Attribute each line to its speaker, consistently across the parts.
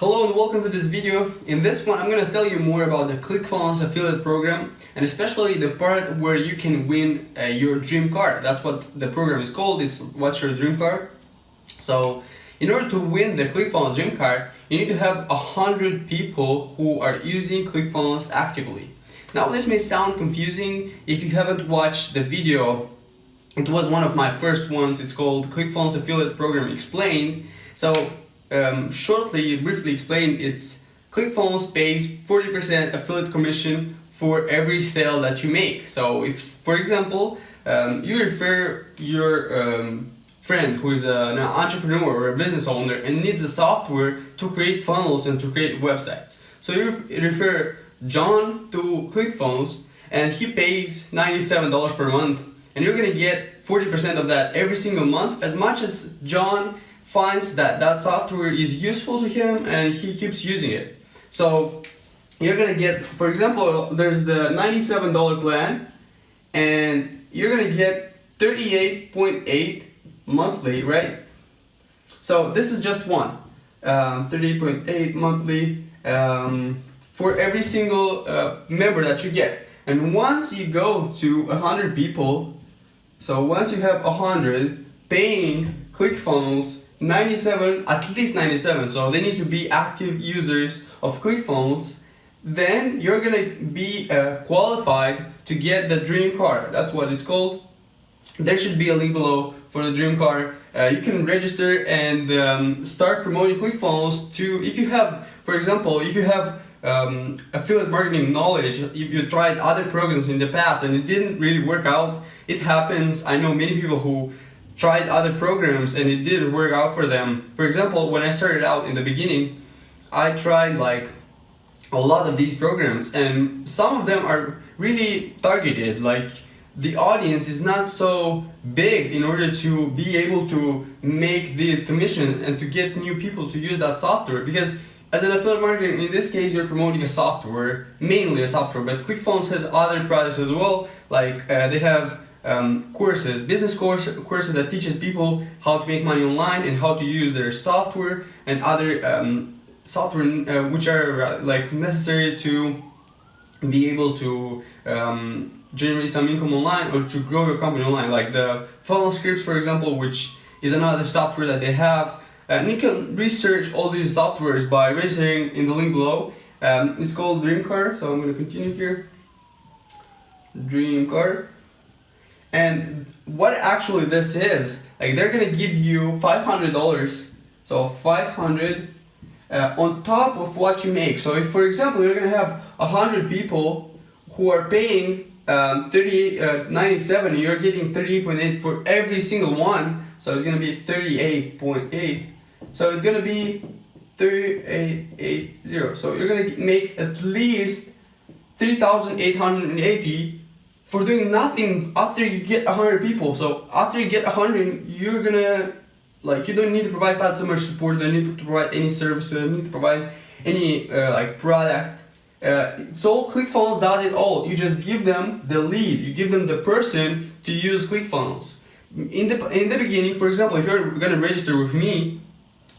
Speaker 1: Hello and welcome to this video. In this one I'm going to tell you more about the Clickfunnels affiliate program, and especially the part where you can win your dream car. That's what the program is called. It's What's Your Dream Car? So in order to win the Clickfunnels Dream Car, you need to have 100 people who are using Clickfunnels actively. Now this may sound confusing if you haven't watched the video. It was one of my first ones. It's called Clickfunnels Affiliate Program Explained. So briefly explain, it's Clickfunnels pays 40% affiliate commission for every sale that you make. So if, for example, you refer your friend who is an entrepreneur or a business owner and needs a software to create funnels and to create websites. So you refer John to Clickfunnels and he pays $97 per month, and you're gonna get 40% of that every single month, as much as John finds that that software is useful to him and he keeps using it. So you're gonna get, for example, there's the $97 plan and you're gonna get 38.8 monthly, right? So this is just one, 38.8 monthly for every single member that you get. And once you go to 100 people, so once you have 100 paying ClickFunnels, 97, at least 97, so they need to be active users of ClickFunnels, then you're gonna be qualified to get the dream car. That's what it's called. There should be a link below for the dream car. You can register and start promoting ClickFunnels to, if you have, for example, if you have affiliate marketing knowledge, if you tried other programs in the past and it didn't really work out. It happens. I know many people who tried other programs and it didn't work out for them. For example, when I started out in the beginning, I tried like a lot of these programs, and some of them are really targeted. Like the audience is not so big in order to be able to make this commission and to get new people to use that software, because as an affiliate marketer, in this case, you're promoting a software, mainly a software, but ClickFunnels has other products as well. Like they have courses, courses that teaches people how to make money online and how to use their software and other software which are like necessary to be able to generate some income online or to grow your company online. Like the funnel scripts, for example, which is another software that they have. And you can research all these softwares by registering in the link below. It's called Dream Car, so I'm going to continue here. Dream Car. And what actually this is, like they're going to give you $500, so 500 on top of what you make. So if, for example, you're going to have 100 people who are paying 97, you're getting 38.8 for every single one, so it's going to be 38.8. So it's going to be 3880. So you're going to make at least 3,880 for doing nothing after you get 100 people. So after you get 100, you're going to, like, you don't need to provide customer support, you don't need to provide any service, you don't need to provide any like product. So ClickFunnels does it all. You just give them the lead, you give them the person to use ClickFunnels. In the beginning, for example, if you're going to register with me,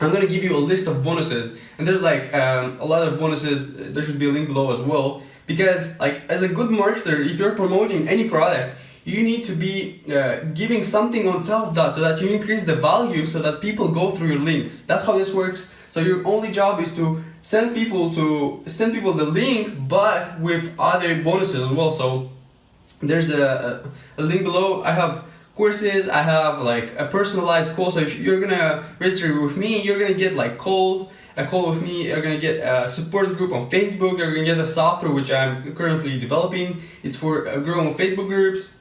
Speaker 1: I'm going to give you a list of bonuses, and there's like a lot of bonuses. There should be a link below as well, because like as a good marketer, if you're promoting any product, you need to be giving something on top of that so that you increase the value so that people go through your links. That's how this works. So your only job is to send people the link, but with other bonuses as well. So there's a link below. I have courses, I have like a personalized call. So if you're gonna register with me, you're gonna get like a call with me, you're gonna get a support group on Facebook, you're gonna get a software which I'm currently developing. It's for growing Facebook groups.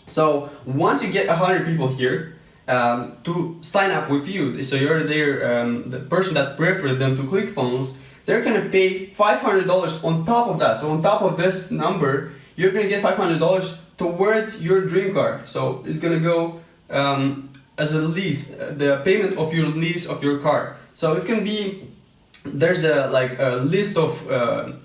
Speaker 1: So once you get 100 people here to sign up with you, so you're the person that referred them to ClickFunnels, they're gonna pay $500 on top of that. So on top of this number, you're gonna get $500 towards your dream car. So it's gonna go as a lease, the payment of your lease of your car. So it can be, there's a list of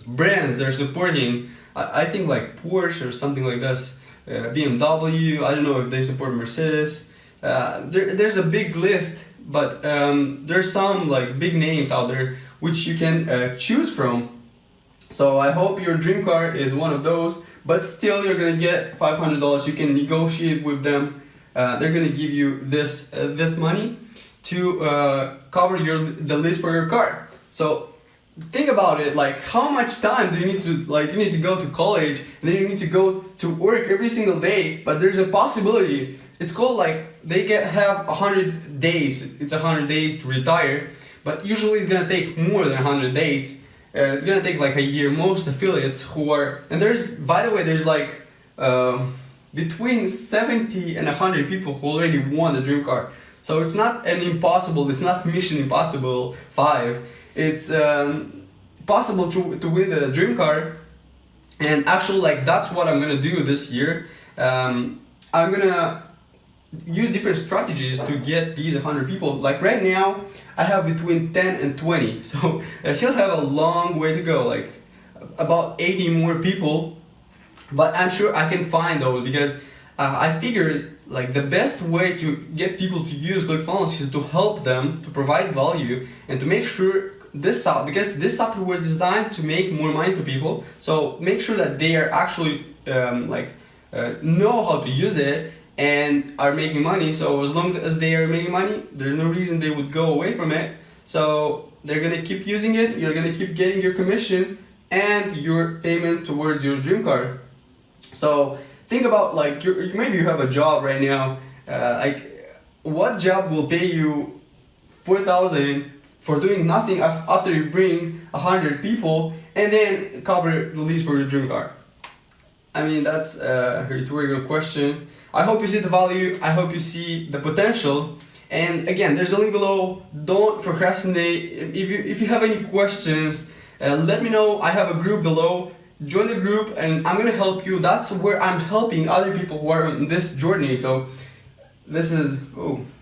Speaker 1: brands they're supporting. I think like Porsche or something like this, BMW. I don't know if they support Mercedes. There's a big list, but there's some like big names out there which you can choose from. So I hope your dream car is one of those, but still you're gonna get $500. You can negotiate with them. They're gonna give you this money to cover the lease for your car. So think about it, like how much time do you need to, like you need to go to college and then you need to go to work every single day, but there's a possibility, it's called like they have 100 days, it's 100 days to retire, but usually it's gonna take more than 100 days. It's gonna take like a year. Most affiliates who are, and there's, by the way, there's like between 70 and 100 people who already won the dream car. So it's not an impossible, it's not Mission Impossible 5. It's possible to win the dream car. And actually, like that's what I'm gonna do this year. I'm gonna use different strategies to get these 100 people. Like right now, I have between 10 and 20. So I still have a long way to go, like about 80 more people. But I'm sure I can find those because I figured like the best way to get people to use Clickfunnels is to help them, to provide value, and to make sure because this software was designed to make more money to people. So make sure that they are actually know how to use it and are making money. So as long as they are making money, there's no reason they would go away from it. So they're gonna keep using it, you're gonna keep getting your commission and your payment towards your dream car. So think about like maybe you have a job right now, like what job will pay you 4,000 for doing nothing after you bring 100 people and then cover the lease for your dream car? I mean, that's a rhetorical question. I hope you see the value, I hope you see the potential. And again, there's a link below. Don't procrastinate. If you have any questions, let me know. I have a group below. Join the group and I'm gonna help you. That's where I'm helping other people who are on this journey. So this is,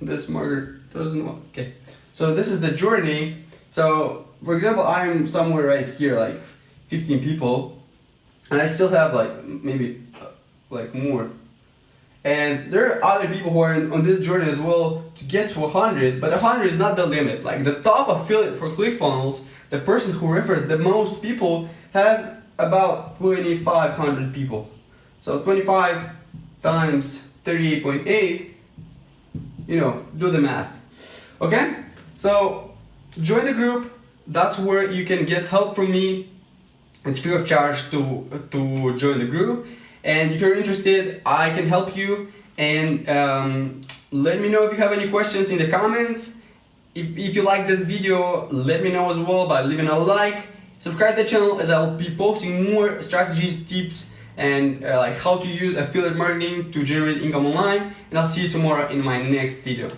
Speaker 1: this marker doesn't work. Okay. So this is the journey. So for example, I'm somewhere right here, like 15 people, and I still have like maybe like more. And there are other people who are on this journey as well to get to 100, but 100 is not the limit. Like the top affiliate for Clickfunnels, the person who referred the most people, has about 2,500 people. So 25 times 38.8, do the math. Okay? So join the group. That's where you can get help from me. It's free of charge to join the group. And if you're interested, I can help you. And let me know if you have any questions in the comments. If you like this video, let me know as well by leaving a like. Subscribe to the channel as I'll be posting more strategies, tips, and like how to use affiliate marketing to generate income online. And I'll see you tomorrow in my next video.